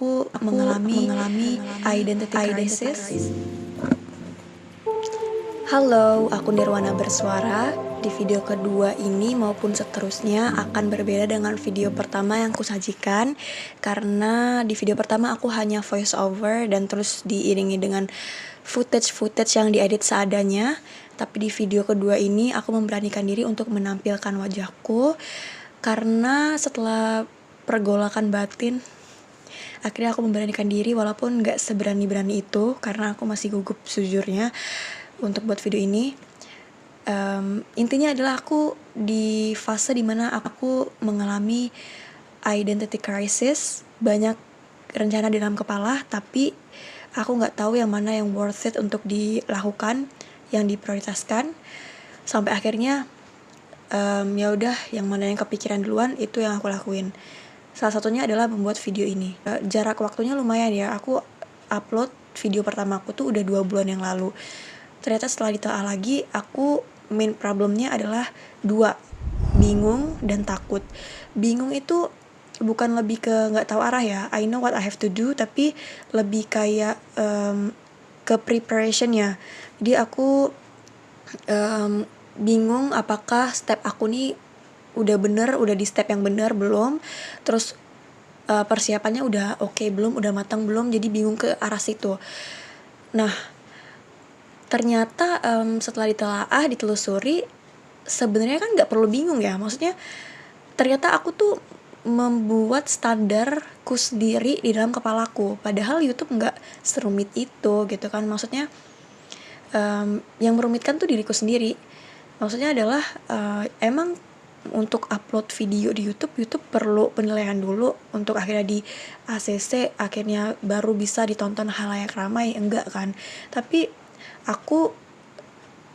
aku mengalami identity crisis. Halo, aku Nirwana Bersuara. Di video kedua ini maupun seterusnya akan berbeda dengan video pertama yang kusajikan, karena di video pertama aku hanya voice over dan terus diiringi dengan footage yang diedit seadanya. Tapi di video kedua ini aku memberanikan diri untuk menampilkan wajahku, karena setelah pergolakan batin akhirnya aku memberanikan diri, walaupun gak seberani-berani itu karena aku masih gugup sejujurnya untuk buat video ini. Intinya adalah aku di fase dimana aku mengalami identity crisis. Banyak rencana di dalam kepala, tapi aku gak tahu yang mana yang worth it untuk dilakukan, yang diprioritaskan. Sampai akhirnya ya udah, yang mana yang kepikiran duluan itu yang aku lakuin. Salah satunya adalah membuat video ini. Jarak waktunya lumayan ya. Aku upload video pertama aku tuh udah 2 bulan yang lalu. Ternyata setelah ditelaah lagi, aku main problemnya adalah 2, bingung dan takut. Bingung itu bukan lebih ke gak tahu arah ya, I know what I have to do, tapi lebih kayak ke preparationnya. Jadi aku bingung apakah step aku nih udah bener, udah di step yang bener belum, terus persiapannya udah oke belum, udah matang belum, jadi bingung ke arah situ. Nah, ternyata setelah ditelusuri, sebenarnya kan gak perlu bingung ya. Maksudnya ternyata aku tuh membuat standarku sendiri di dalam kepalaku, padahal YouTube gak serumit itu gitu kan. Maksudnya yang merumitkan tuh diriku sendiri. Maksudnya adalah emang untuk upload video di YouTube perlu penilaian dulu untuk akhirnya di ACC, akhirnya baru bisa ditonton halayak ramai, enggak kan. Tapi aku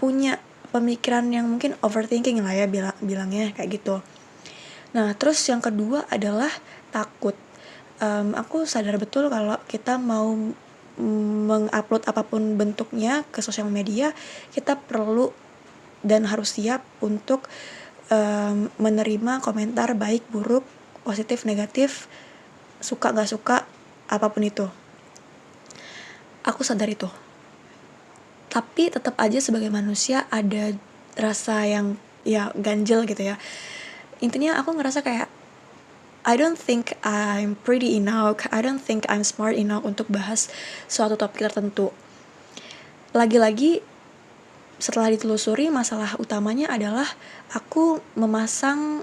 punya pemikiran yang mungkin overthinking lah ya bilangnya kayak gitu. Nah, terus yang kedua adalah takut. Aku sadar betul kalau kita mau mengupload apapun bentuknya ke sosial media, kita perlu dan harus siap untuk menerima komentar baik, buruk, positif, negatif, suka gak suka, apapun itu. Aku sadar itu. Tapi tetap aja sebagai manusia ada rasa yang ya ganjel gitu ya. Intinya aku ngerasa kayak I don't think I'm pretty enough, I don't think I'm smart enough untuk bahas suatu topik tertentu. Lagi-lagi setelah ditelusuri, masalah utamanya adalah aku memasang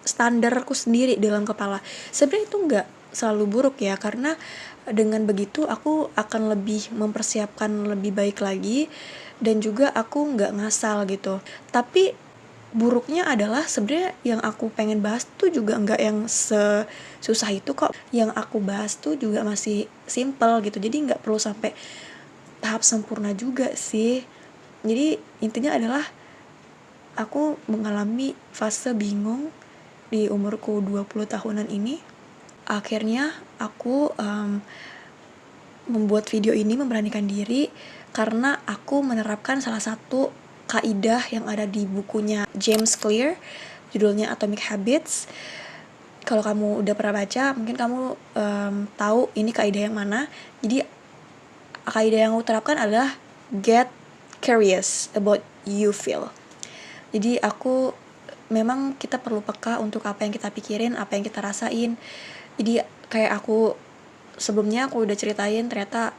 standarku sendiri dalam kepala. Sebenarnya itu gak selalu buruk ya, karena dengan begitu aku akan lebih mempersiapkan lebih baik lagi, dan juga aku gak ngasal gitu. Tapi buruknya adalah sebenarnya yang aku pengen bahas tuh juga gak yang sesusah itu kok. Yang aku bahas tuh juga masih simple gitu, jadi gak perlu sampai tahap sempurna juga sih. Jadi intinya adalah aku mengalami fase bingung di umurku 20 tahunan ini. Akhirnya aku membuat video ini, memberanikan diri, karena aku menerapkan salah satu kaidah yang ada di bukunya James Clear, judulnya Atomic Habits. Kalau kamu udah pernah baca, mungkin kamu tahu ini kaidah yang mana. Jadi kaidah yang aku terapkan adalah get curious about you feel. Jadi memang kita perlu peka untuk apa yang kita pikirin, apa yang kita rasain. Jadi kayak sebelumnya aku udah ceritain, ternyata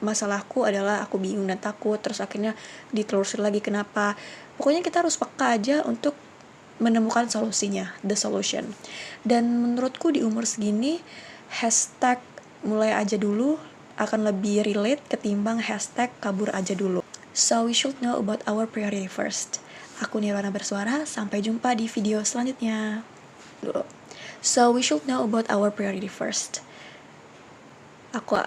masalahku adalah aku bingung dan takut. Terus akhirnya ditelusuri lagi kenapa. Pokoknya kita harus peka aja untuk menemukan solusinya, the solution. Dan menurutku di umur segini, hashtag mulai aja dulu akan lebih relate ketimbang hashtag kabur aja dulu. So we should know about our priority first. Aku Nirwana Bersuara, sampai jumpa di video selanjutnya. So we should know about our priority first. Aku